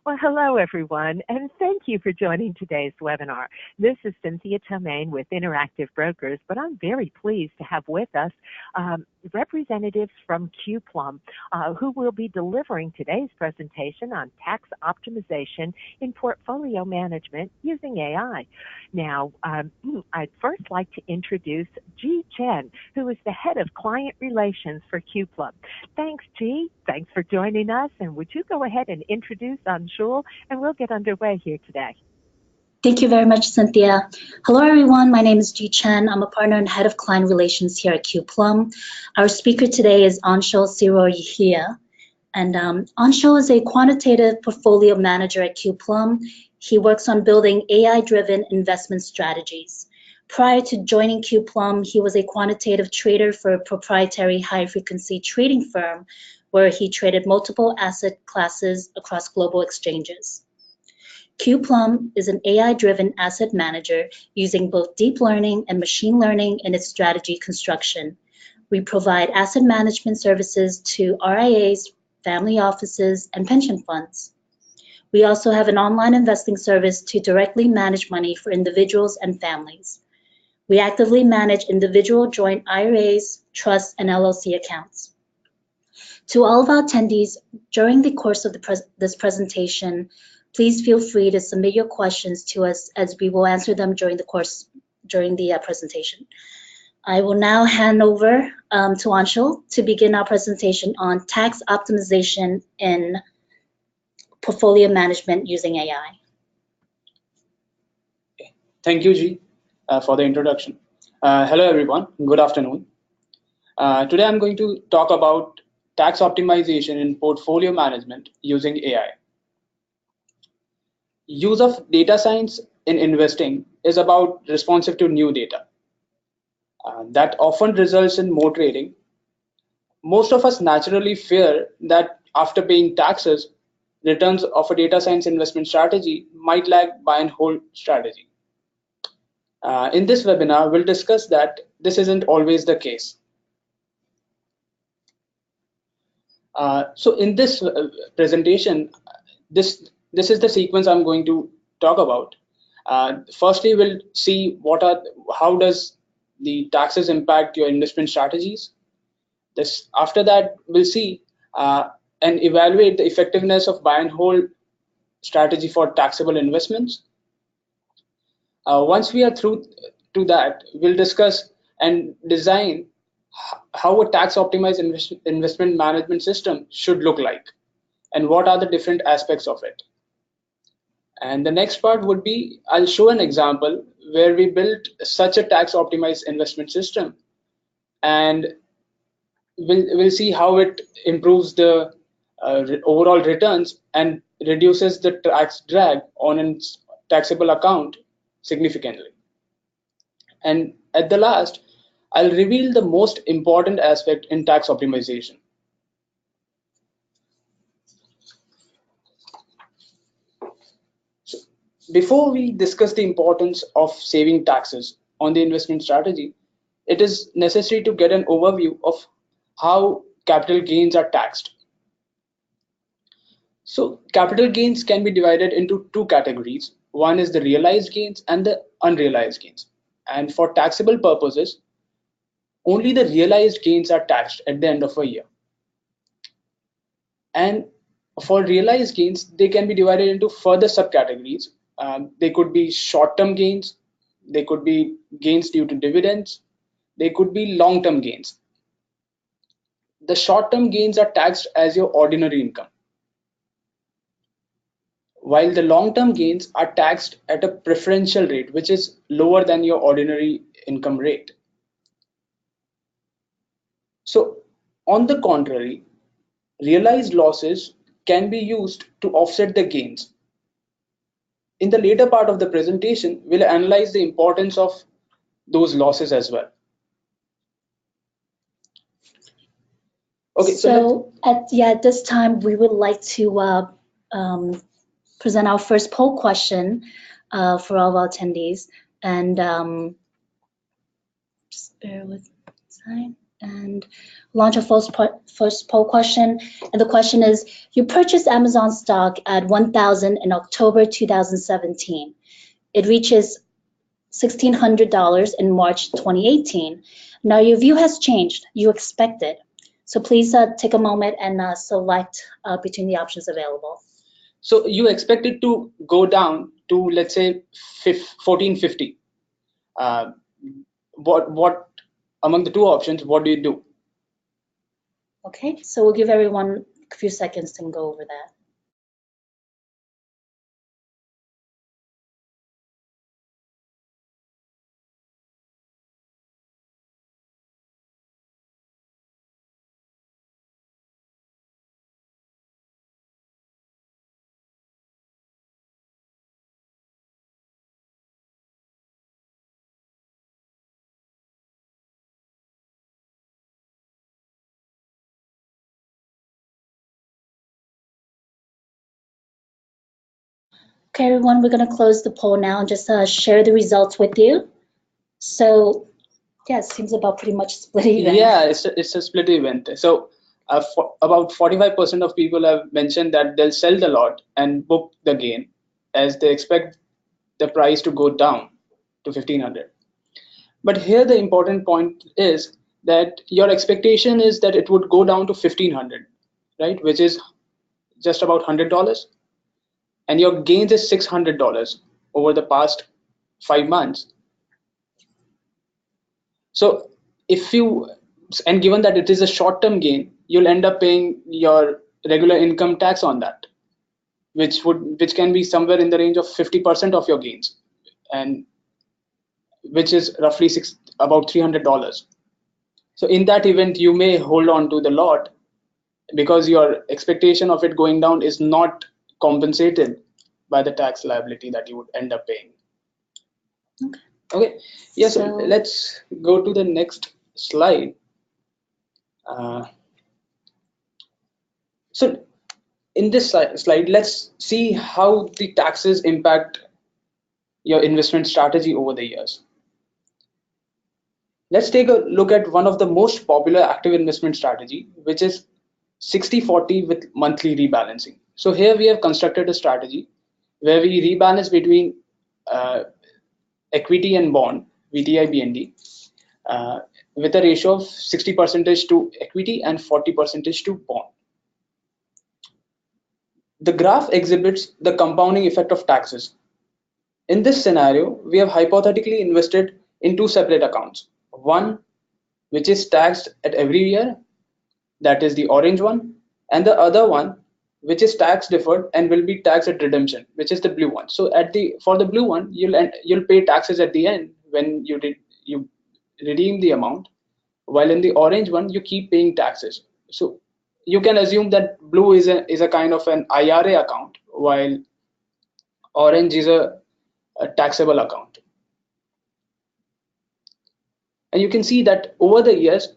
Well, hello, everyone, and thank you for joining today's webinar. This is Cynthia Tomaine with Interactive Brokers, but I'm very pleased to have with us representatives from qplum, who will be delivering today's presentation on tax optimization in portfolio management using AI. Now, I'd first like to introduce Ji Chen, who is the head of client relations for qplum. Thanks, Ji. Thanks for joining us, and would you go ahead and introduce Anshul, and we'll get underway here today. Thank you very much, Cynthia. Hello, everyone. My name is Ji Chen. I'm a partner and head of client relations here at qplum. Our speaker today is Anshul Siroyihia. And Anshul is a quantitative portfolio manager at qplum. He works on building AI-driven investment strategies. Prior to joining qplum, he was a quantitative trader for a proprietary high-frequency trading firm where he traded multiple asset classes across global exchanges. qplum is an AI-driven asset manager using both deep learning and machine learning in its strategy construction. We provide asset management services to RIAs, family offices, and pension funds. We also have an online investing service to directly manage money for individuals and families. We actively manage individual joint IRAs, trusts, and LLC accounts. To all of our attendees, during the course of this presentation, please feel free to submit your questions to us as we will answer them during the presentation. I will now hand over to Anshul to begin our presentation on tax optimization in portfolio management using AI. Thank you, Ji, for the introduction. Hello, everyone. Good afternoon. Today, I'm going to talk about tax optimization in portfolio management using AI. Use of data science in investing is about responsive to new data. That often results in more trading. Most of us naturally fear that after paying taxes, returns of a data science investment strategy might lag buy and hold strategy. In this webinar, we'll discuss that this isn't always the case. So in this presentation, this is the sequence I'm going to talk about. Firstly, we'll see how does the taxes impact your investment strategies. After that, we'll see and evaluate the effectiveness of buy and hold strategy for taxable investments. Once we are through to that, we'll discuss and design how a tax optimized investment management system should look like and what are the different aspects of it. And the next part would be, I'll show an example where we built such a tax optimized investment system, and we'll see how it improves the overall returns and reduces the tax drag on a taxable account significantly. And at the last, I'll reveal the most important aspect in tax optimization. So before we discuss the importance of saving taxes on the investment strategy, it is necessary to get an overview of how capital gains are taxed. So capital gains can be divided into two categories. One is the realized gains and the unrealized gains. And for taxable purposes, only the realized gains are taxed at the end of a year. And for realized gains, they can be divided into further subcategories. They could be short-term gains, they could be gains due to dividends, they could be long-term gains. The short-term gains are taxed as your ordinary income, while the long-term gains are taxed at a preferential rate, which is lower than your ordinary income rate. So, on the contrary, realized losses can be used to offset the gains. In the later part of the presentation, we'll analyze the importance of those losses as well. Okay, so at this time, we would like to present our first poll question for all of our attendees, and just bear with me. and launch a first poll question. And the question is, you purchased Amazon stock at 1,000 in October 2017. It reaches $1,600 in March 2018. Now your view has changed. You expect it. So please take a moment and select between the options available. So you expect it to go down to, let's say, 1450. What among the two options, what do you do? Okay, so we'll give everyone a few seconds to go over that. Okay, everyone, we're going to close the poll now and just share the results with you. So, yeah, it seems about pretty much split even. Yeah, it's a split event. So about 45% of people have mentioned that they'll sell the lot and book the gain, as they expect the price to go down to 1500. But here the important point is that your expectation is that it would go down to 1500, right? Which is just about $100. And your gains is $600 over the past 5 months. So if you, and given that it is a short-term gain, you'll end up paying your regular income tax on that, which can be somewhere in the range of 50% of your gains, and which is roughly about $300. So in that event, you may hold on to the lot because your expectation of it going down is not compensated by the tax liability that you would end up paying. Okay. Yeah, so let's go to the next slide. So in this slide, let's see how the taxes impact your investment strategy over the years. Let's take a look at one of the most popular active investment strategy, which is 60-40 with monthly rebalancing. So here we have constructed a strategy where we rebalance between equity and bond, VTI BND, with a ratio of 60% to equity and 40% to bond. The graph exhibits the compounding effect of taxes. In this scenario, we have hypothetically invested in two separate accounts. One, which is taxed at every year, that is the orange one, and the other one, which is tax deferred and will be taxed at redemption, which is the blue one. So for the blue one, you'll pay taxes at the end when you redeem the amount, while in the orange one you keep paying taxes. So you can assume that blue is a kind of an IRA account, while orange is a taxable account. And you can see that over the years,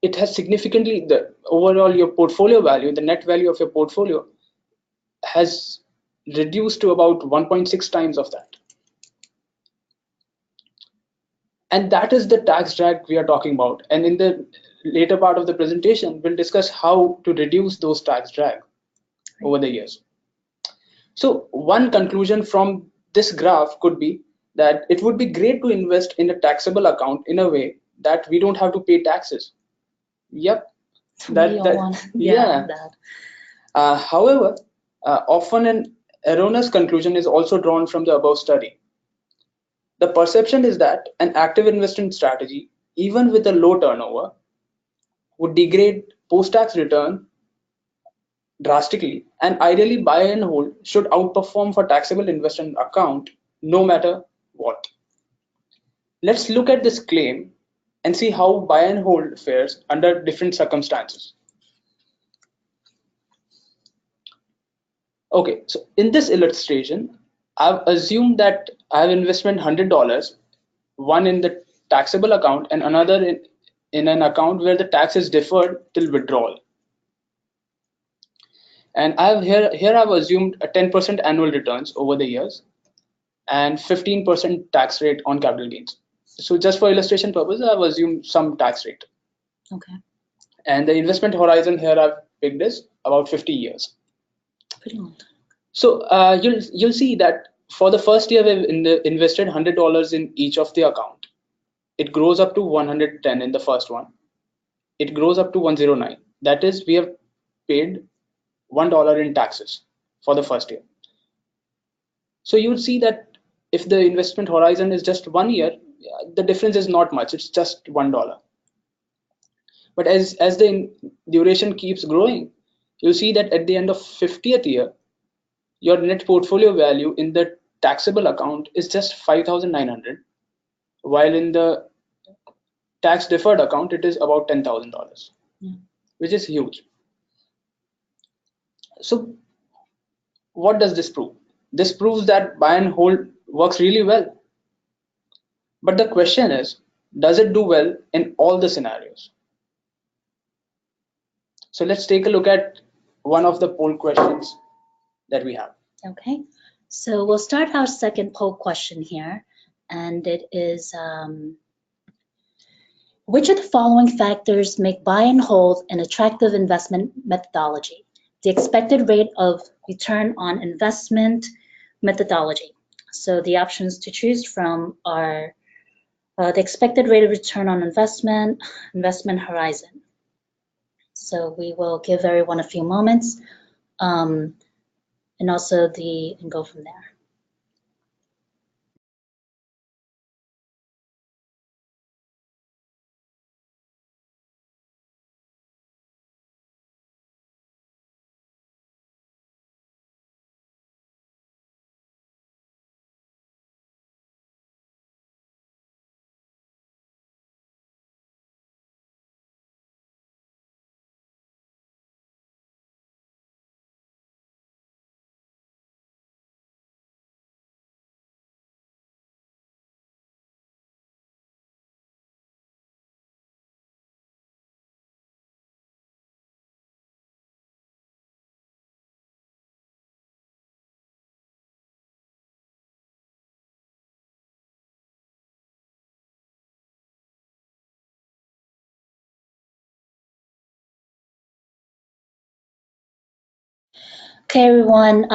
it has significantly, the overall your portfolio value, the net value of your portfolio has reduced to about 1.6 times of that. And that is the tax drag we are talking about. And in the later part of the presentation, we'll discuss how to reduce those tax drag over the years. So one conclusion from this graph could be that it would be great to invest in a taxable account in a way that we don't have to pay taxes. Yep. However, often an erroneous conclusion is also drawn from the above study. The perception is that an active investment strategy, even with a low turnover, would degrade post-tax return drastically, and ideally buy and hold should outperform for taxable investment account no matter what. Let's look at this claim and see how buy and hold fares under different circumstances. Okay, so in this illustration, I've assumed that I have investment $100, one in the taxable account and another in an account where the tax is deferred till withdrawal. And I've assumed a 10% annual returns over the years and 15% tax rate on capital gains. So just for illustration purpose, I've assumed some tax rate. Okay. And the investment horizon here I've picked is about 50 years. Pretty long time. So you'll see that for the first year we've invested $100 in each of the account. It grows up to 110 in the first one. It grows up to 109. That is, we have paid $1 in taxes for the first year. So you would see that if the investment horizon is just 1 year, the difference is not much. It's just $1. But as the duration keeps growing, you'll see that at the end of 50th year, your net portfolio value in the taxable account is just 5,900, while in the tax deferred account it is about $10,000, which is huge. So what does this prove? This proves that buy and hold works really well. But the question is, does it do well in all the scenarios? So let's take a look at one of the poll questions that we have. Okay, so we'll start our second poll question here, and it is, which of the following factors make buy and hold an attractive investment methodology? The expected rate of return on investment methodology. So the options to choose from are the expected rate of return on investment, investment horizon. So we will give everyone a few moments, and also and go from there. Okay, everyone,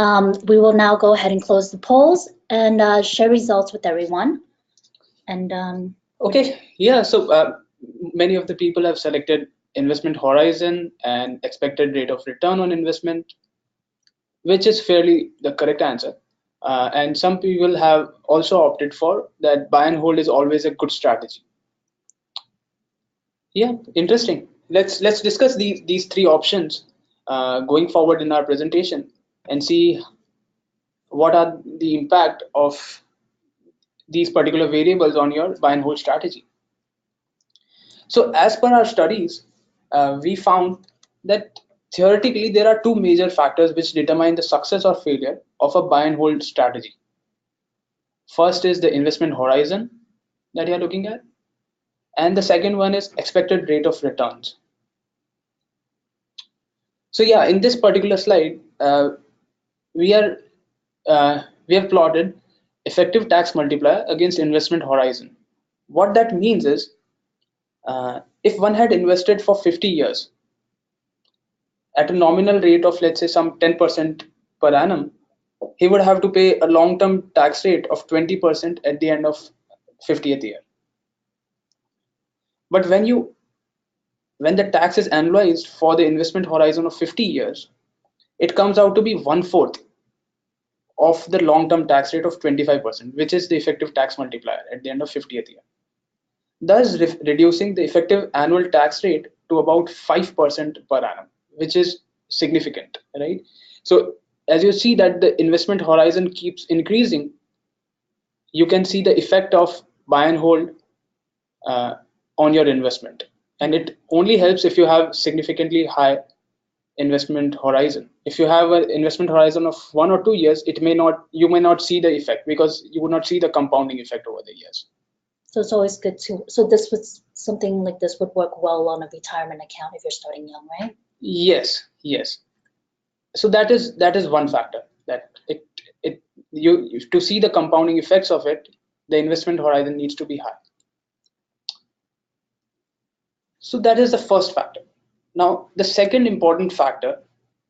we will now go ahead and close the polls and share results with everyone. And okay, yeah, so many of the people have selected investment horizon and expected rate of return on investment, which is fairly the correct answer. And some people have also opted for that buy and hold is always a good strategy. Yeah, interesting. Let's discuss these three options going forward in our presentation and see what are the impact of these particular variables on your buy and hold strategy. So as per our studies, we found that theoretically there are two major factors which determine the success or failure of a buy and hold strategy. First is the investment horizon that you're looking at, and the second one is expected rate of returns. So yeah, in this particular slide, we have plotted effective tax multiplier against investment horizon. What that means is, if one had invested for 50 years at a nominal rate of, let's say, some 10% per annum, he would have to pay a long-term tax rate of 20% at the end of 50th year. But when the tax is annualized for the investment horizon of 50 years, it comes out to be 1/4 of the long-term tax rate of 25%, which is the effective tax multiplier at the end of 50th year, thus reducing the effective annual tax rate to about 5% per annum, which is significant, right? So as you see that the investment horizon keeps increasing, you can see the effect of buy and hold on your investment, and it only helps if you have significantly high investment horizon. If you have an investment horizon of 1 or 2 years, you may not see the effect because you would not see the compounding effect over the years. so it's always good so this was something like this would work well on a retirement account if you're starting young, right? Yes. So that is one factor, that you to see the compounding effects of it, the investment horizon needs to be high. So that is the first factor. Now, the second important factor,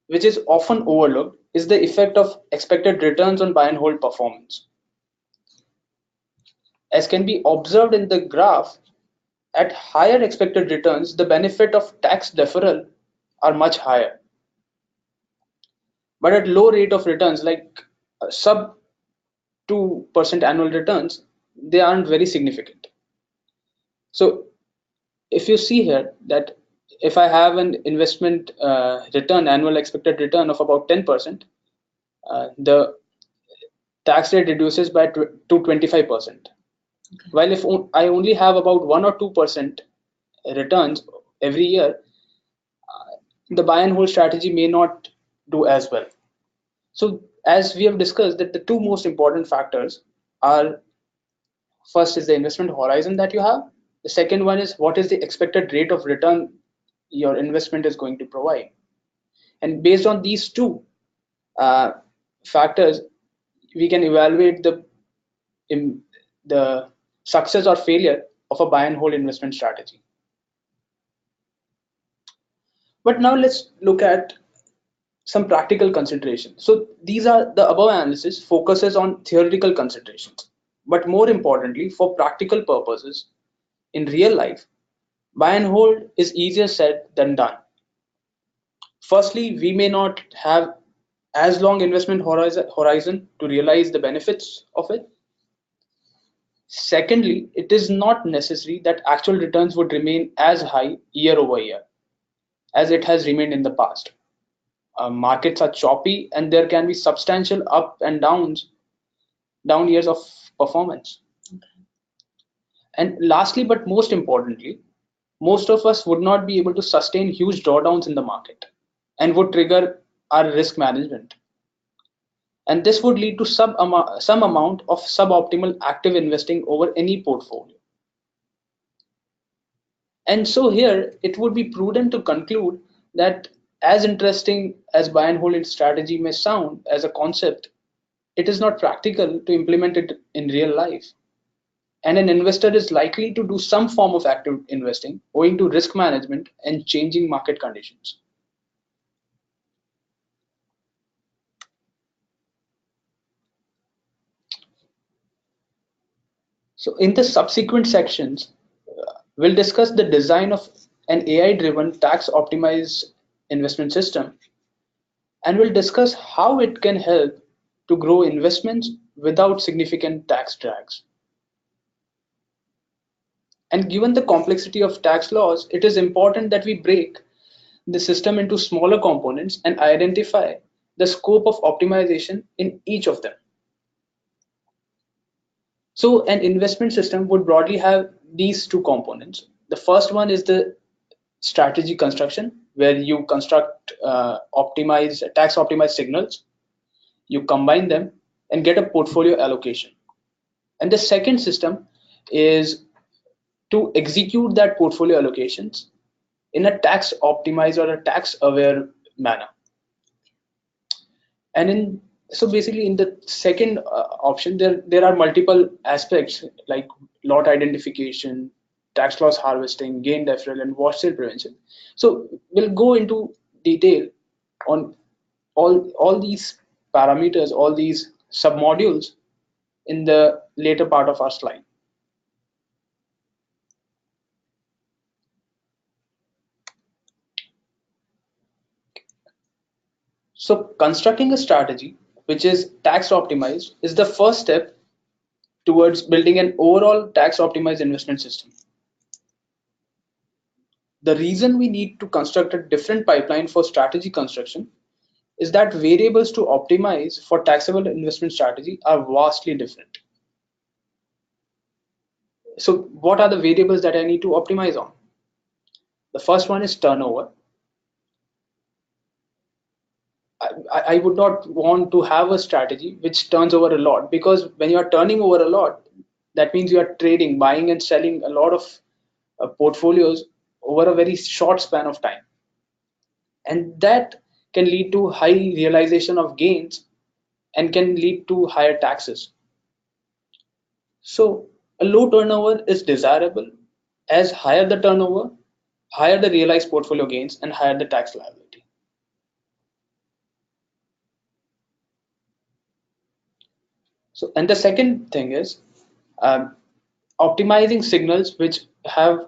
which is often overlooked, is the effect of expected returns on buy and hold performance. As can be observed in the graph, at higher expected returns, the benefit of tax deferral are much higher. But at low rate of returns, like sub 2% annual returns, they aren't very significant. So if you see here that if I have an investment return, annual expected return of about 10%, the tax rate reduces by to 25%. Okay. While if I only have about 1 or 2% returns every year, the buy and hold strategy may not do as well. So as we have discussed, that the two most important factors are, first is the investment horizon that you have. The second one is what is the expected rate of return your investment is going to provide. And based on these two factors, we can evaluate the success or failure of a buy and hold investment strategy. But now let's look at some practical considerations. So these are the above analysis focuses on theoretical considerations, but more importantly, for practical purposes in real life, buy and hold is easier said than done. Firstly, we may not have as long investment horizon to realize the benefits of it. Secondly, it is not necessary that actual returns would remain as high year over year as it has remained in the past. Markets are choppy and there can be substantial up and down years of performance. Okay. And lastly, but most importantly, most of us would not be able to sustain huge drawdowns in the market and would trigger our risk management. And this would lead to some amount of suboptimal active investing over any portfolio. And so here it would be prudent to conclude that as interesting as buy and hold strategy may sound as a concept, it is not practical to implement it in real life. And an investor is likely to do some form of active investing owing to risk management and changing market conditions. So in the subsequent sections, we'll discuss the design of an AI-driven tax-optimized investment system, and we'll discuss how it can help to grow investments without significant tax drags. And given the complexity of tax laws, it is important that we break the system into smaller components and identify the scope of optimization in each of them. So an investment system would broadly have these two components. The first one is the strategy construction, where you construct tax optimized signals, you combine them and get a portfolio allocation. And the second system is to execute that portfolio allocations in a tax optimized or a tax aware manner. And so basically in the second option, there are multiple aspects like lot identification, tax loss harvesting, gain deferral, and wash sale prevention. So we'll go into detail on all these parameters, all these submodules in the later part of our slide. So constructing a strategy which is tax optimized is the first step towards building an overall tax optimized investment system. The reason we need to construct a different pipeline for strategy construction is that variables to optimize for taxable investment strategy are vastly different. So what are the variables that I need to optimize on? The first one is turnover. I would not want to have a strategy which turns over a lot, because when you are turning over a lot, that means you are trading, buying and selling a lot of portfolios over a very short span of time. And that can lead to high realization of gains and can lead to higher taxes. So a low turnover is desirable, as higher the turnover, higher the realized portfolio gains and higher the tax liability. So, and the second thing is optimizing signals which have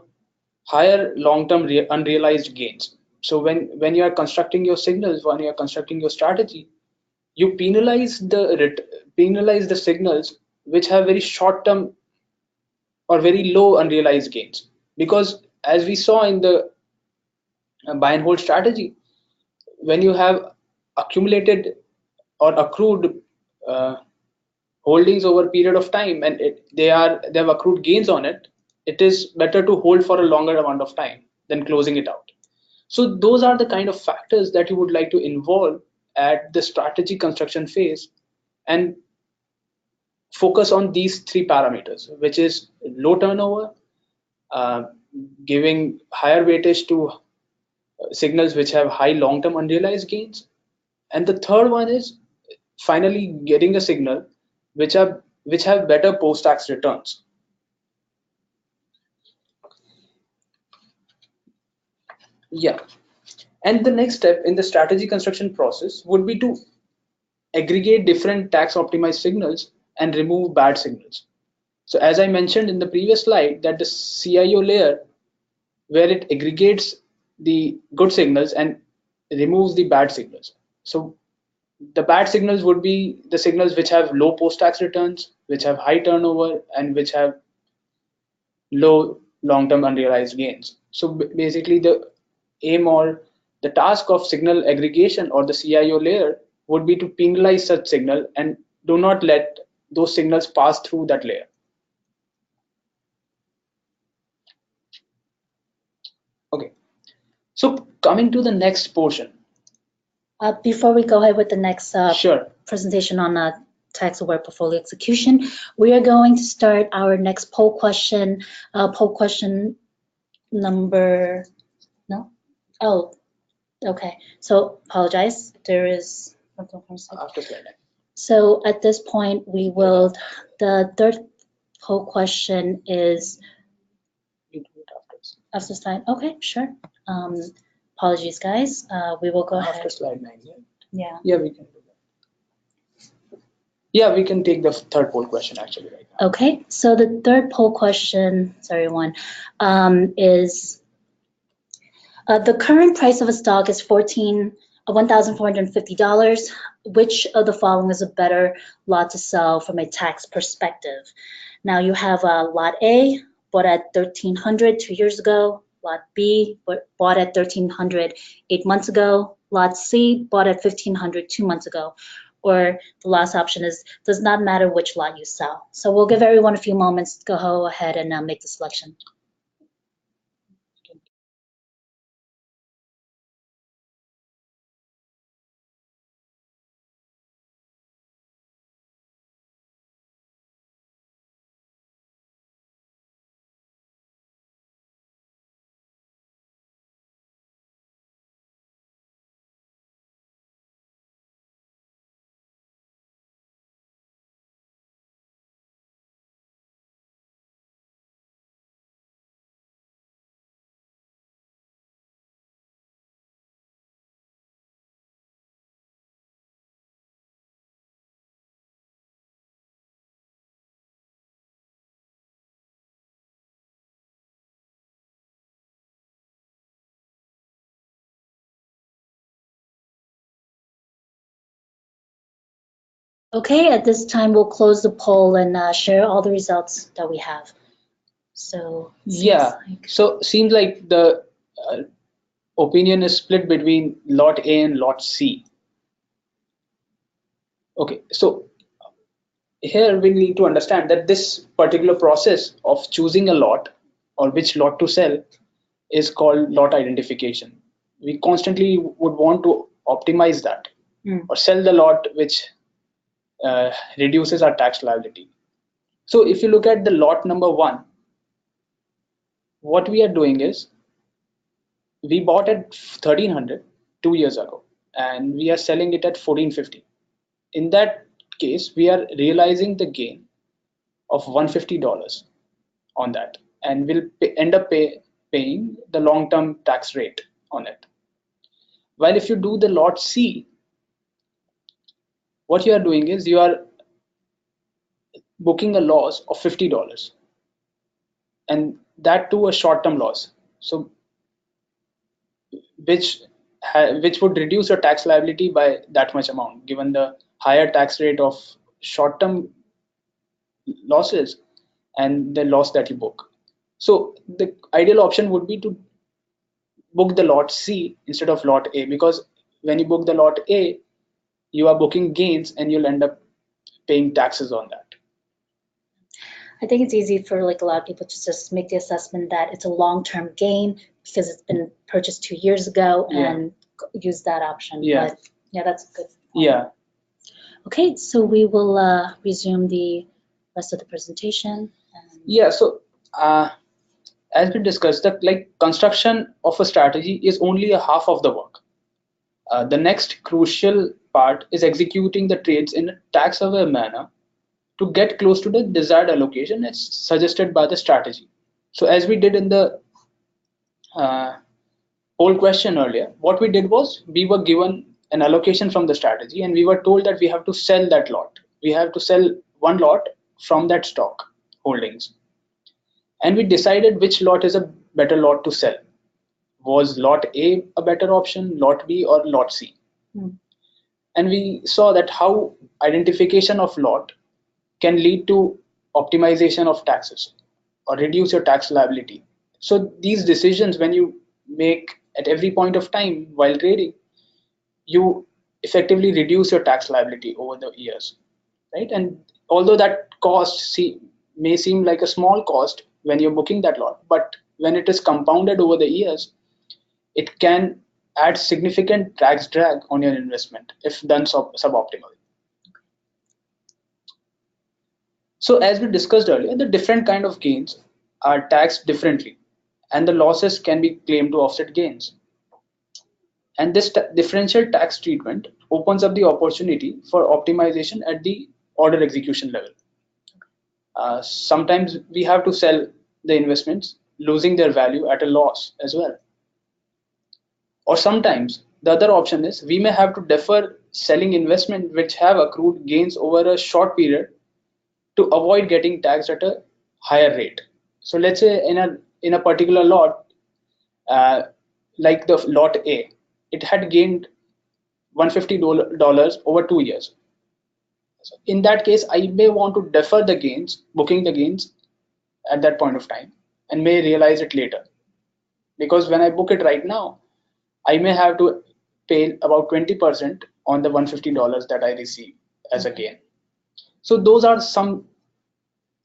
higher long-term unrealized gains. So when you are constructing your signals, when you are constructing your strategy, you penalize the signals which have very short-term or very low unrealized gains, because as we saw in the buy and hold strategy, when you have accumulated or accrued uh, holdings over a period of time and they have accrued gains on it, it is better to hold for a longer amount of time than closing it out. So those are the kind of factors that you would like to involve at the strategy construction phase, and focus on these three parameters, which is low turnover, uh, giving higher weightage to signals which have high long-term unrealized gains, and the third one is finally getting a signal which have better post-tax returns. Yeah, and the next step in the strategy construction process would be to aggregate different tax optimized signals and remove bad signals. So as I mentioned in the previous slide, that the CIO layer, where it aggregates the good signals and removes the bad signals. So the bad signals would be the signals which have low post-tax returns, which have high turnover, and which have low long-term unrealized gains. So basically the aim or the task of signal aggregation or the CIO layer would be to penalize such signal and do not let those signals pass through that layer. Okay, so coming to the next portion. Before we go ahead with the next Sure. presentation on tax-aware portfolio execution, we are going to start our next poll question. Poll question number, no? Oh, okay. So apologize. There is, After slide 9. So at this point, we will, the third poll question is, You do it after. after slide, okay, sure. Apologies, guys. We will go After ahead. slide 9, yeah. Yeah. Yeah, we can do that. Yeah, we can take the third poll question actually right now. Okay, so the third poll question, sorry, is the current price of a stock is $1,450. Which of the following is a better lot to sell from a tax perspective? Now you have lot A, bought at $1,300 2 years ago. Lot B, bought at $1,300 8 months ago. Lot C, bought at $1,500 2 months ago. Or the last option is, does not matter which lot you sell. So we'll give everyone a few moments to go ahead and make the selection. Okay, at this time, we'll close the poll and share all the results that we have. So Yeah, so seems like the opinion is split between lot A and lot C. Okay, so here we need to understand that this particular process of choosing a lot or which lot to sell is called lot identification. We constantly would want to optimize that or sell the lot which reduces our tax liability. So if you look at the lot number 1, what we are doing is we bought at 1300 2 years ago and we are selling it at 1450. In that case, we are realizing the gain of $150 on that, and we'll end up paying the long-term tax rate on it. While if you do the lot C, what you are doing is you are booking a loss of $50, and that too a short-term loss. So which would reduce your tax liability by that much amount, given the higher tax rate of short-term losses and the loss that you book. So the ideal option would be to book the lot C instead of lot A, because when you book the lot A, you are booking gains and you'll end up paying taxes on that. I think it's easy for like a lot of people to just make the assessment that it's a long-term gain because it's been purchased 2 years ago and use that option. Yeah. But yeah, that's good. Yeah. Okay, so we will resume the rest of the presentation. Yeah. So as we discussed, the construction of a strategy is only a half of the work. The next crucial part is executing the trades in a tax-aware manner to get close to the desired allocation as suggested by the strategy. So as we did in the poll question earlier, what we did was we were given an allocation from the strategy and we were told that we have to sell that lot. We have to sell one lot from that stock holdings. And we decided which lot is a better lot to sell. Was lot A a better option, lot B, or lot C? And we saw that how identification of lot can lead to optimization of taxes or reduce your tax liability. So these decisions, when you make at every point of time while trading, you effectively reduce your tax liability over the years, right? And although that cost may seem like a small cost when you're booking that lot, but when it is compounded over the years, it can add significant tax drag on your investment if done suboptimally. So as we discussed earlier, the different kind of gains are taxed differently, and the losses can be claimed to offset gains. And this differential tax treatment opens up the opportunity for optimization at the order execution level. Sometimes we have to sell the investments, losing their value at a loss as well. Or sometimes the other option is we may have to defer selling investment which have accrued gains over a short period to avoid getting taxed at a higher rate. So let's say in a particular lot, like the lot A, it had gained $150 over 2 years. So in that case, I may want to defer the gains, booking the gains at that point of time, and may realize it later. Because when I book it right now, I may have to pay about 20% on the $150 that I receive as a gain. So those are some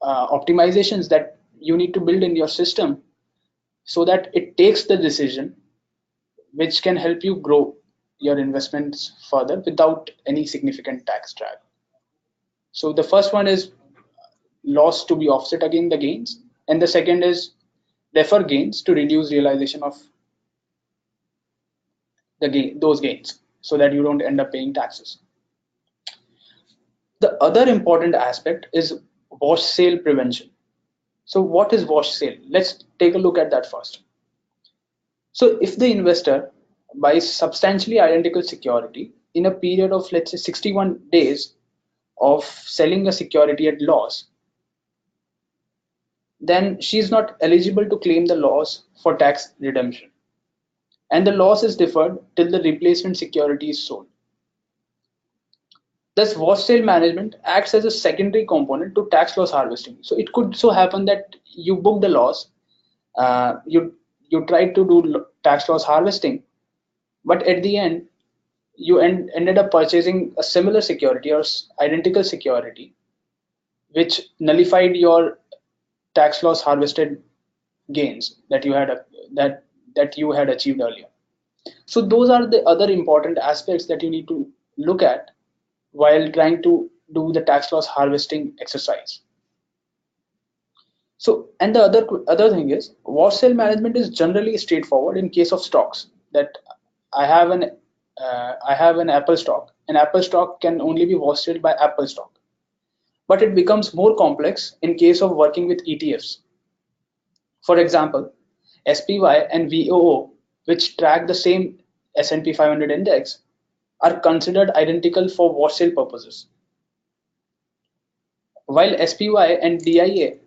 optimizations that you need to build in your system so that it takes the decision which can help you grow your investments further without any significant tax drag. So the first one is loss to be offset against the gains, and the second is defer gains to reduce realization of those gains so that you don't end up paying taxes. The other important aspect is wash sale prevention. So what is wash sale? Let's take a look at that first. So if the investor buys substantially identical security in a period of, let's say, 61 days of selling a security at loss, then she is not eligible to claim the loss for tax redemption. And the loss is deferred till the replacement security is sold. Thus, wash sale management acts as a secondary component to tax loss harvesting. So it could so happen that you book the loss, you tried to do tax loss harvesting, but at the end, you ended up purchasing a similar security or identical security, which nullified your tax loss harvested gains that you had achieved earlier. So those are the other important aspects that you need to look at while trying to do the tax loss harvesting exercise. So, and the other thing is, wash sale management is generally straightforward in case of stocks. That I have an Apple stock. An Apple stock can only be wash sold by Apple stock, but it becomes more complex in case of working with ETFs. For example, SPY and VOO, which track the same S&P 500 index, are considered identical for wash sale purposes, while SPY and DIA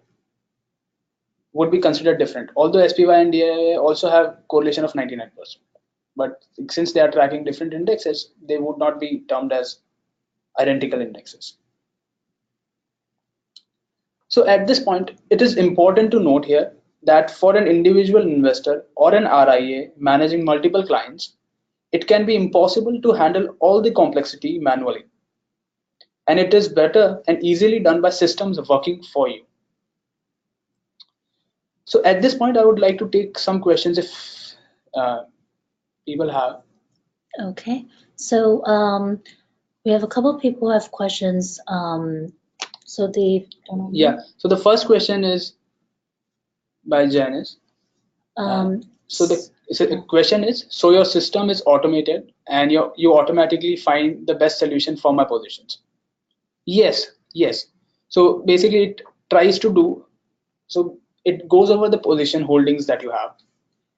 would be considered different, although SPY and DIA also have correlation of 99%. But since they are tracking different indexes, they would not be termed as identical indexes. So at this point, it is important to note here that for an individual investor or an RIA managing multiple clients, it can be impossible to handle all the complexity manually. And it is better and easily done by systems working for you. So at this point, I would like to take some questions if people have. Okay, so we have a couple of people who have questions. So So the first question is by Janice. So the question is, so your system is automated and you automatically find the best solution for my positions. Yes. So basically it tries to do, so it goes over the position holdings that you have.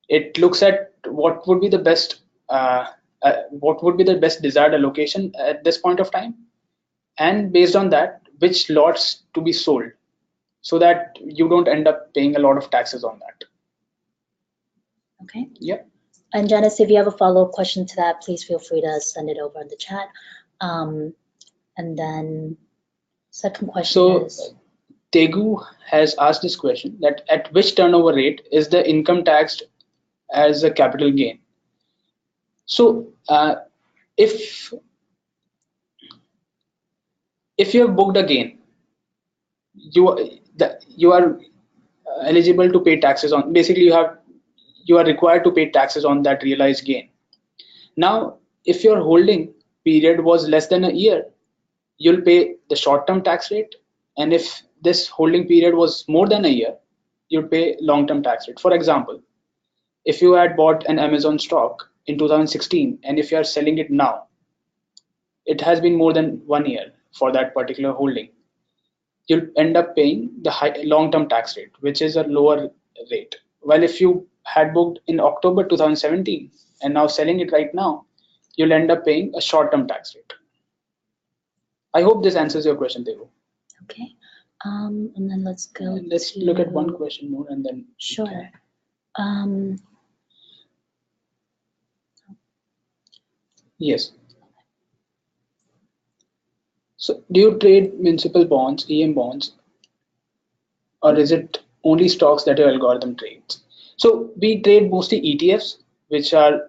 It looks at what would be the best desired allocation at this point of time, and based on that, which lots to be sold, so that you don't end up paying a lot of taxes on that. Okay. Yeah. And Janice, if you have a follow-up question to that, please feel free to send it over in the chat. And then second question is, Tegu has asked this question, that at which turnover rate is the income taxed as a capital gain? So if you have booked a gain, you are eligible to pay taxes on, basically you are required to pay taxes on that realized gain. Now, if your holding period was less than a year, you'll pay the short-term tax rate, and if this holding period was more than a year, you'll pay long-term tax rate. For example, if you had bought an Amazon stock in 2016 and if you are selling it now, it has been more than 1 year for that particular holding, you'll end up paying the long-term tax rate, which is a lower rate. While if you had booked in October 2017 and now selling it right now, you'll end up paying a short-term tax rate. I hope this answers your question, Devu. Okay. And then let's go. Let's look at one question more and then. Sure. Yes. So do you trade municipal bonds, EM bonds, or is it only stocks that your algorithm trades? So we trade mostly ETFs, which are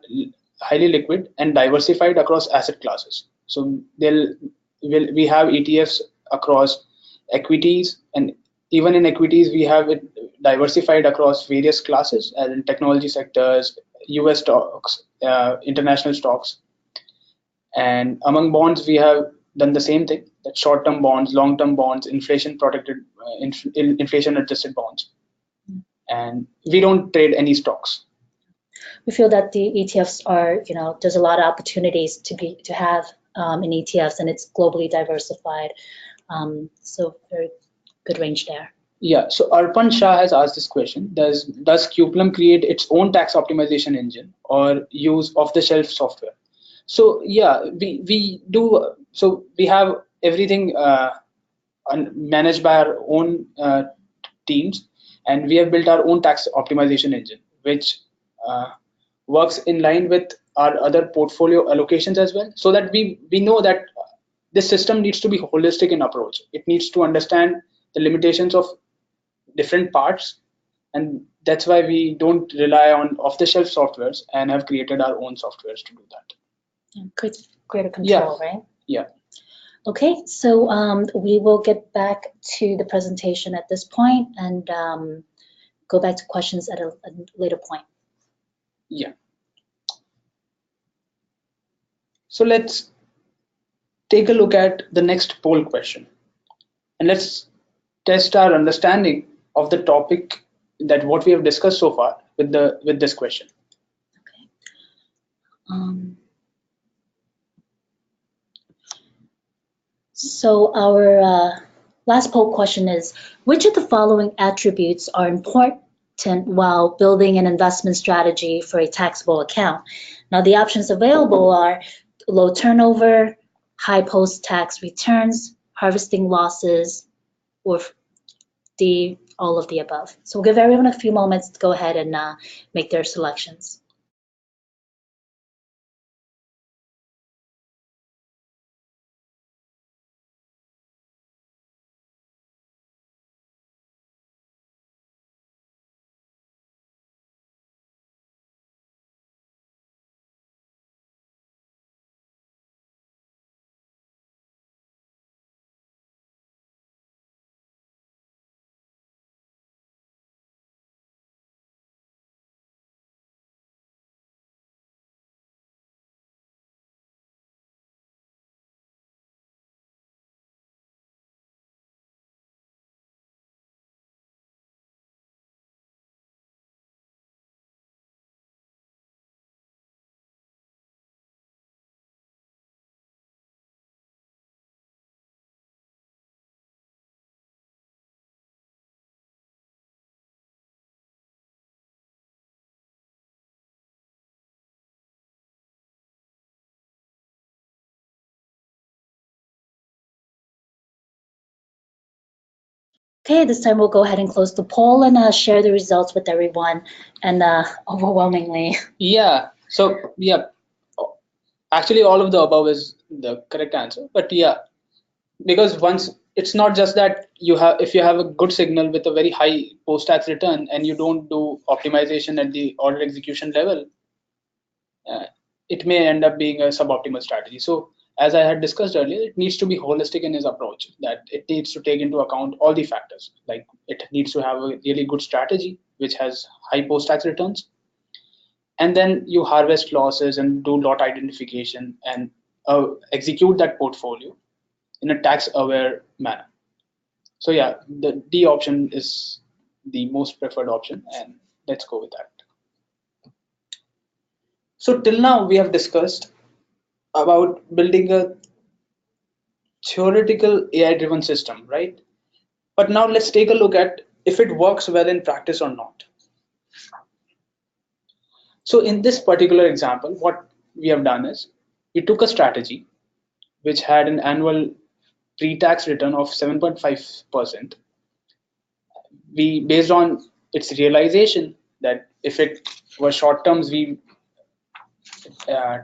highly liquid and diversified across asset classes. So we have ETFs across equities, and even in equities we have it diversified across various classes, as in technology sectors, US stocks, international stocks. And among bonds, we have done the same thing, that short-term bonds, long-term bonds, inflation-protected, inflation-adjusted bonds. And we don't trade any stocks. We feel that the ETFs are, there's a lot of opportunities to have in ETFs, and it's globally diversified. So very good range there. Yeah, so Arpan Shah has asked this question: Does qplum create its own tax optimization engine or use off-the-shelf software? So yeah, we do. So we have everything managed by our own teams, and we have built our own tax optimization engine, which works in line with our other portfolio allocations as well, so that we know that this system needs to be holistic in approach. It needs to understand the limitations of different parts, and that's why we don't rely on off-the-shelf softwares and have created our own softwares to do that. Greater control, yeah. Right? Yeah. Okay, so we will get back to the presentation at this point and go back to questions at a later point. Yeah. So let's take a look at the next poll question, and let's test our understanding of the topic, that what we have discussed so far with this question. Okay. So our last poll question is, which of the following attributes are important while building an investment strategy for a taxable account. Now, the options available are low turnover, high post-tax returns, harvesting losses, or all of the above. So we'll give everyone a few moments to go ahead and make their selections. Okay, this time we'll go ahead and close the poll and share the results with everyone. And overwhelmingly. Yeah. So yeah, actually all of the above is the correct answer. But yeah, because once it's not just that if you have a good signal with a very high post-tax return and you don't do optimization at the order execution level, it may end up being a suboptimal strategy. So as I had discussed earlier, it needs to be holistic in its approach, that it needs to take into account all the factors. Like it needs to have a really good strategy which has high post-tax returns, and then you harvest losses and do lot identification and execute that portfolio in a tax aware manner. So yeah, the D option is the most preferred option, and let's go with that. So till now we have discussed about building a theoretical AI driven system, right? But now let's take a look at if it works well in practice or not. So in this particular example, what we have done is we took a strategy which had an annual pre-tax return of 7.5%. We, based on its realization that if it was short terms, we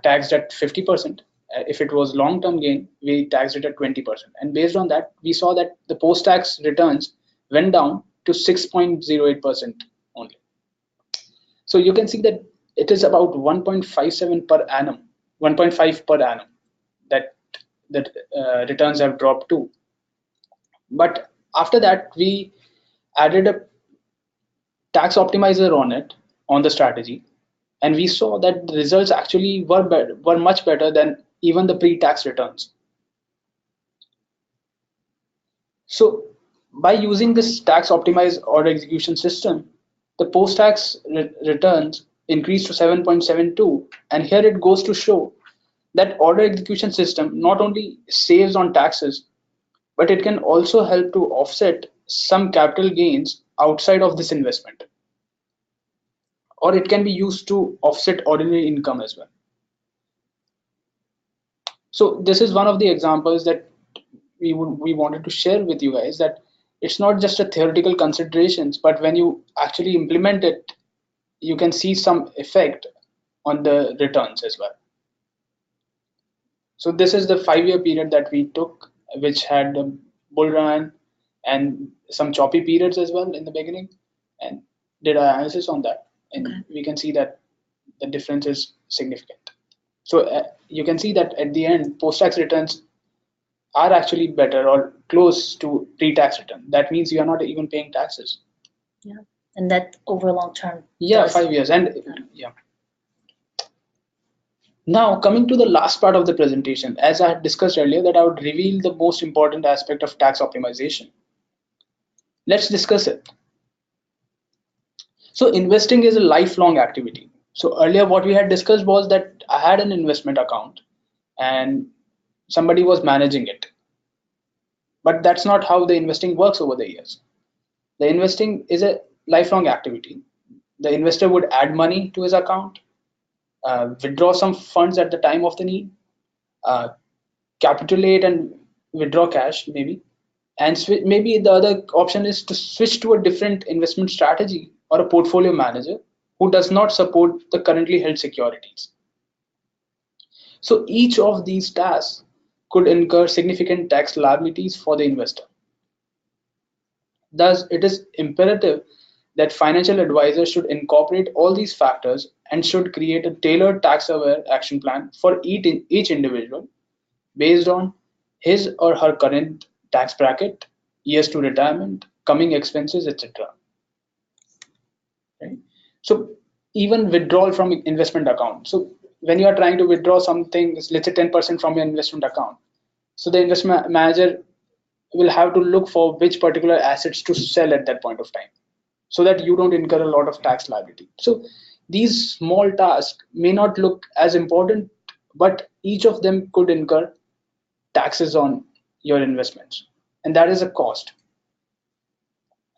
taxed at 50%. If it was long-term gain, we taxed it at 20%. And based on that, we saw that the post-tax returns went down to 6.08% only. So you can see that it is about 1.57 per annum, 1.5 per annum that returns have dropped to. But after that, we added a tax optimizer on the strategy, and we saw that the results actually were much better than even the pre-tax returns. So by using this tax optimized order execution system, the post-tax returns increased to 7.72, and here it goes to show that order execution system not only saves on taxes, but it can also help to offset some capital gains outside of this investment, or it can be used to offset ordinary income as well. So this is one of the examples that we wanted to share with you guys, that it's not just a theoretical considerations, but when you actually implement it, you can see some effect on the returns as well. So this is the 5-year period that we took, which had a bull run and some choppy periods as well in the beginning, and did an analysis on that, and we can see that the difference is significant. So you can see that at the end, post-tax returns are actually better or close to pre-tax return. That means you are not even paying taxes. Yeah, and that over long term. Yeah, 5 years, and yeah. Now coming to the last part of the presentation, as I had discussed earlier, that I would reveal the most important aspect of tax optimization. Let's discuss it. So investing is a lifelong activity. So earlier what we had discussed was that I had an investment account and somebody was managing it. But that's not how the investing works over the years. The investing is a lifelong activity. The investor would add money to his account, withdraw some funds at the time of the need, uh, capitulate and withdraw cash maybe, and maybe the other option is to switch to a different investment strategy or a portfolio manager who does not support the currently held securities. So each of these tasks could incur significant tax liabilities for the investor. Thus, it is imperative that financial advisors should incorporate all these factors and should create a tailored tax-aware action plan for each individual based on his or her current tax bracket, years to retirement, coming expenses, etc. Right? So even withdrawal from investment account. So when you are trying to withdraw something, let's say 10% from your investment account, so the investment manager will have to look for which particular assets to sell at that point of time, so that you don't incur a lot of tax liability. So these small tasks may not look as important, but each of them could incur taxes on your investments, and that is a cost.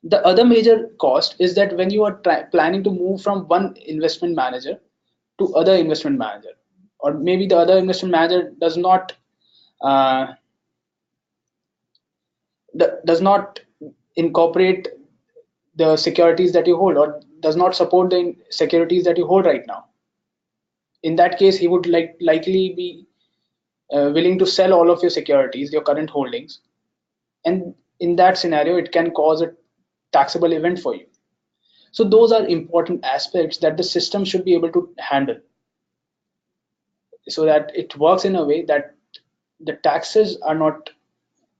The other major cost is that when you are planning to move from one investment manager to other investment manager, or maybe the other investment manager uh, does not incorporate the securities that you hold, or does not support the securities that you hold right now. In that case, he would likely be willing to sell all of your securities, your current holdings, and in that scenario, it can cause a taxable event for you. So those are important aspects that the system should be able to handle, so that it works in a way that the taxes are not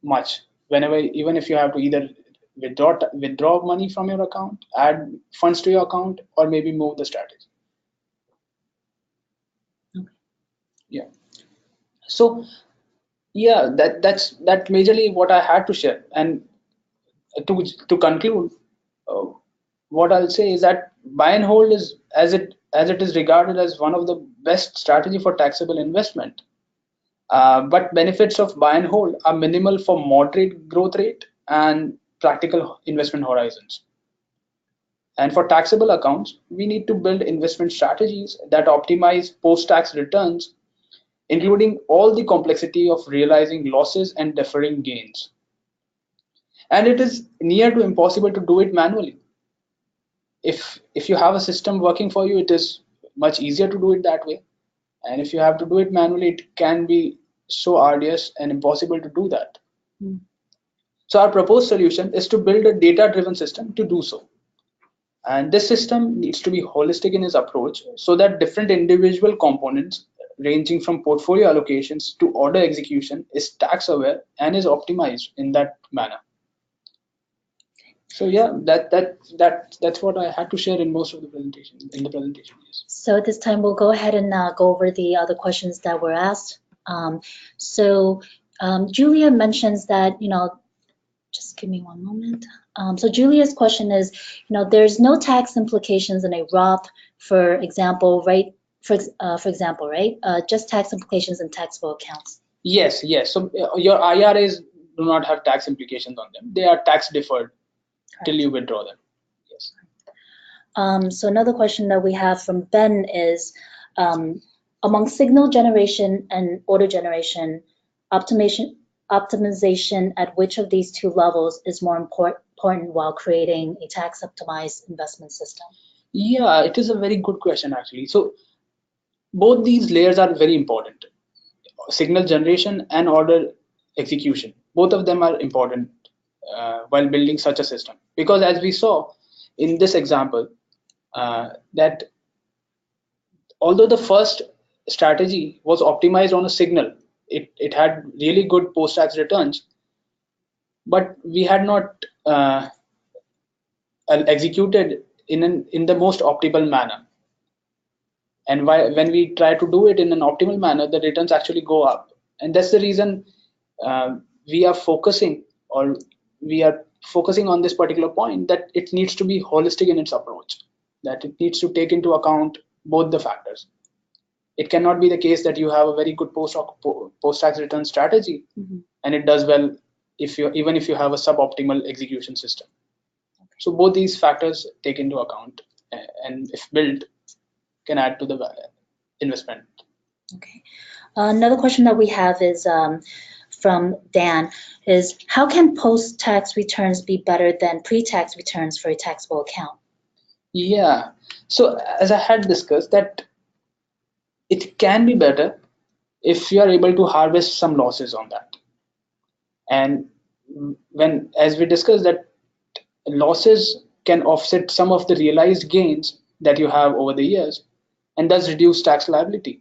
much whenever, even if you have to either withdraw money from your account, add funds to your account, or maybe move the strategy. Okay. Yeah. So yeah, that's majorly what I had to share. And to conclude, uh, what I'll say is that buy and hold is, as it is regarded as one of the best strategy for taxable investment. But benefits of buy and hold are minimal for moderate growth rate and practical investment horizons. And for taxable accounts, we need to build investment strategies that optimize post-tax returns, including all the complexity of realizing losses and deferring gains. And it is near to impossible to do it manually. If you have a system working for you, it is much easier to do it that way. And if you have to do it manually, it can be so arduous and impossible to do that. Mm. So our proposed solution is to build a data-driven system to do so. And this system needs to be holistic in its approach, so that different individual components ranging from portfolio allocations to order execution is tax aware and is optimized in that manner. So yeah, that's what I had to share in most of the presentation. Yes. So at this time, we'll go ahead and go over the other questions that were asked. Julia mentions that, just give me one moment. So Julia's question is, there's no tax implications in a Roth, for example, right? For example, right? Just tax implications in taxable accounts. Yes. So your IRAs do not have tax implications on them. They are tax deferred till you withdraw them. Yes. So another question that we have from Ben is, among signal generation and order generation, optimization at which of these two levels is more important while creating a tax optimized investment system? Yeah, it is a very good question actually. So both these layers are very important. Signal generation and order execution, both of them are important while building such a system, because as we saw in this example, that although the first strategy was optimized on a signal, it had really good post-tax returns, but we had not executed in the most optimal manner. And when we try to do it in an optimal manner, the returns actually go up. And that's the reason we are focusing on this particular point, that it needs to be holistic in its approach, that it needs to take into account both the factors. It cannot be the case that you have a very good post-tax return strategy, and it does well even if you have a suboptimal execution system. So both these factors take into account, and if built, can add to the investment. Okay. Another question that we have is from Dan, is how can post-tax returns be better than pre-tax returns for a taxable account? Yeah, so as I had discussed, that it can be better if you are able to harvest some losses on that. And as we discussed, that losses can offset some of the realized gains that you have over the years, and thus reduce tax liability.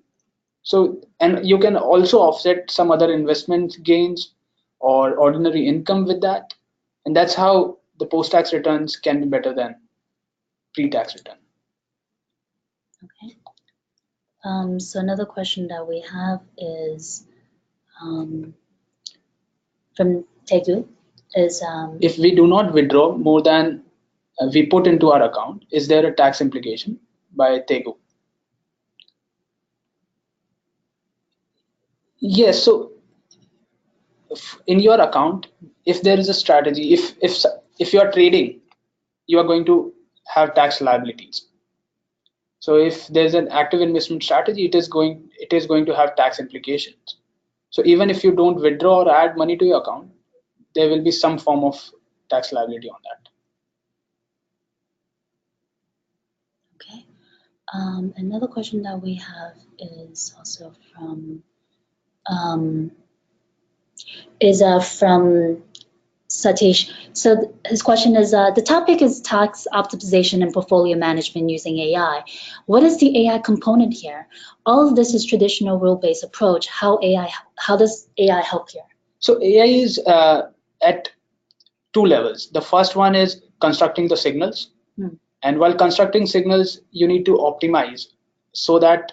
So, and you can also offset some other investment gains or ordinary income with that. And that's how the post-tax returns can be better than pre-tax return. Okay. So another question that we have is from Tegu, is if we do not withdraw more than we put into our account, is there a tax implication? By Tegu. Yes, so in your account, if there is a strategy, if you are trading, you are going to have tax liabilities. So if there's an active investment strategy, it is going to have tax implications. So even if you don't withdraw or add money to your account, there will be some form of tax liability on that. okay. Another question that we have is also from Satish. So his question is, the topic is tax optimization and portfolio management using AI. What is the AI component here? All of this is traditional rule-based approach. How does AI help here? So AI is at two levels. The first one is constructing the signals. And while constructing signals, you need to optimize so that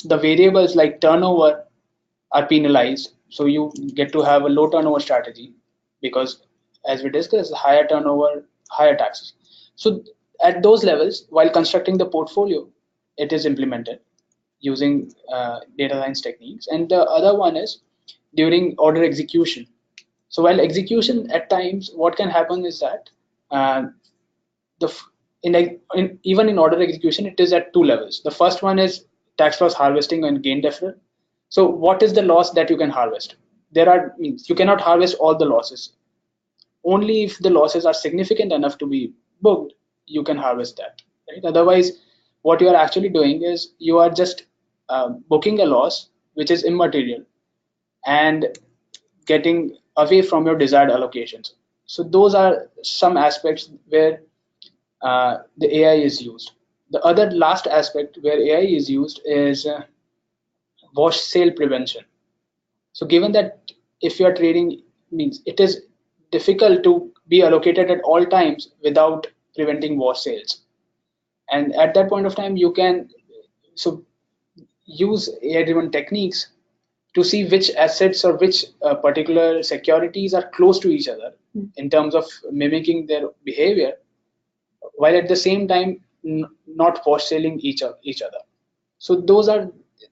the variables like turnover are penalized. So you get to have a low turnover strategy, because as we discussed, higher turnover, higher taxes. So at those levels, while constructing the portfolio, it is implemented using data science techniques. And the other one is during order execution. So while execution, at times, what can happen is that even in order execution, it is at two levels. The first one is tax loss harvesting and gain deferral. So what is the loss that you can harvest? You cannot harvest all the losses. Only if the losses are significant enough to be booked, you can harvest that. Right? Otherwise, what you are actually doing is you are just booking a loss which is immaterial and getting away from your desired allocations. So those are some aspects where the AI is used. The other last aspect where AI is used is wash sale prevention. So given that if you are trading, means it is difficult to be allocated at all times without preventing wash sales. And at that point of time, you can use AI-driven techniques to see which assets or which particular securities are close to each other in terms of mimicking their behavior, while at the same time not wash selling each other. So those are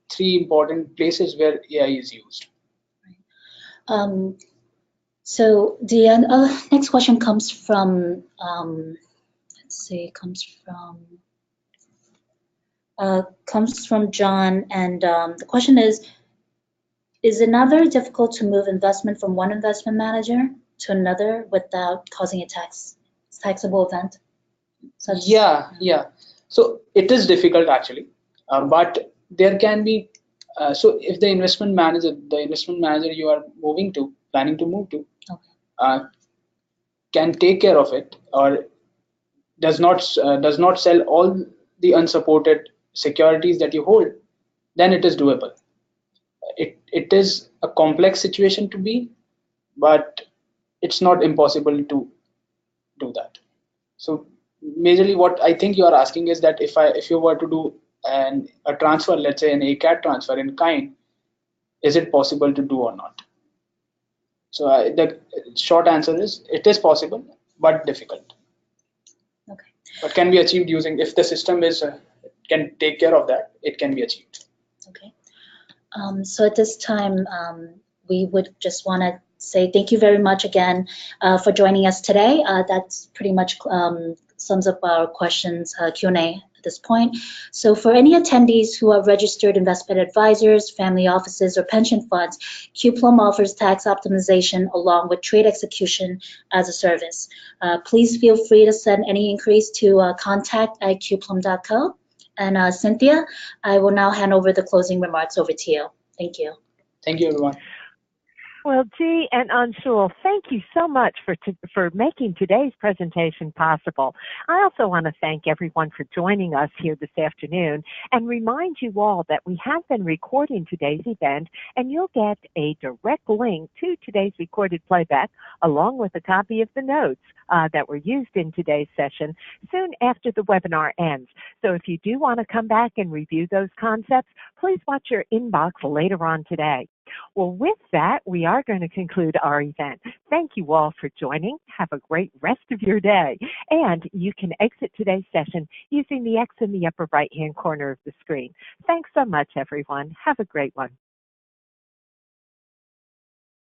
three important places where AI is used. So the next question comes from comes from John, and the question is it not very difficult to move investment from one investment manager to another without causing a taxable event? Yeah. So it is difficult actually, but there can be. So if the investment manager you are planning to move to, can take care of it, or does not sell all the unsupported securities that you hold, then it is doable. It is a complex situation to be, but it's not impossible to do that. So majorly what I think you are asking is that if you were to do a transfer, let's say an ACAT transfer in kind, is it possible to do or not? So the short answer is it is possible, but difficult. Okay. But can be achieved using, if the system can take care of that, it can be achieved. Okay. So at this time, we would just want to say thank you very much again for joining us today. That's pretty much sums up our questions Q&A at this point. So for any attendees who are registered investment advisors, family offices, or pension funds, qplum offers tax optimization along with trade execution as a service. Please feel free to send any inquiries to contact@qplum.co. And Cynthia, I will now hand over the closing remarks over to you. Thank you. Thank you, everyone. Well, Dee and Anshul, thank you so much for making today's presentation possible. I also want to thank everyone for joining us here this afternoon and remind you all that we have been recording today's event, and you'll get a direct link to today's recorded playback along with a copy of the notes that were used in today's session soon after the webinar ends. So if you do want to come back and review those concepts, please watch your inbox later on today. Well, with that, we are going to conclude our event. Thank you all for joining. Have a great rest of your day. And you can exit today's session using the X in the upper right-hand corner of the screen. Thanks so much, everyone. Have a great one.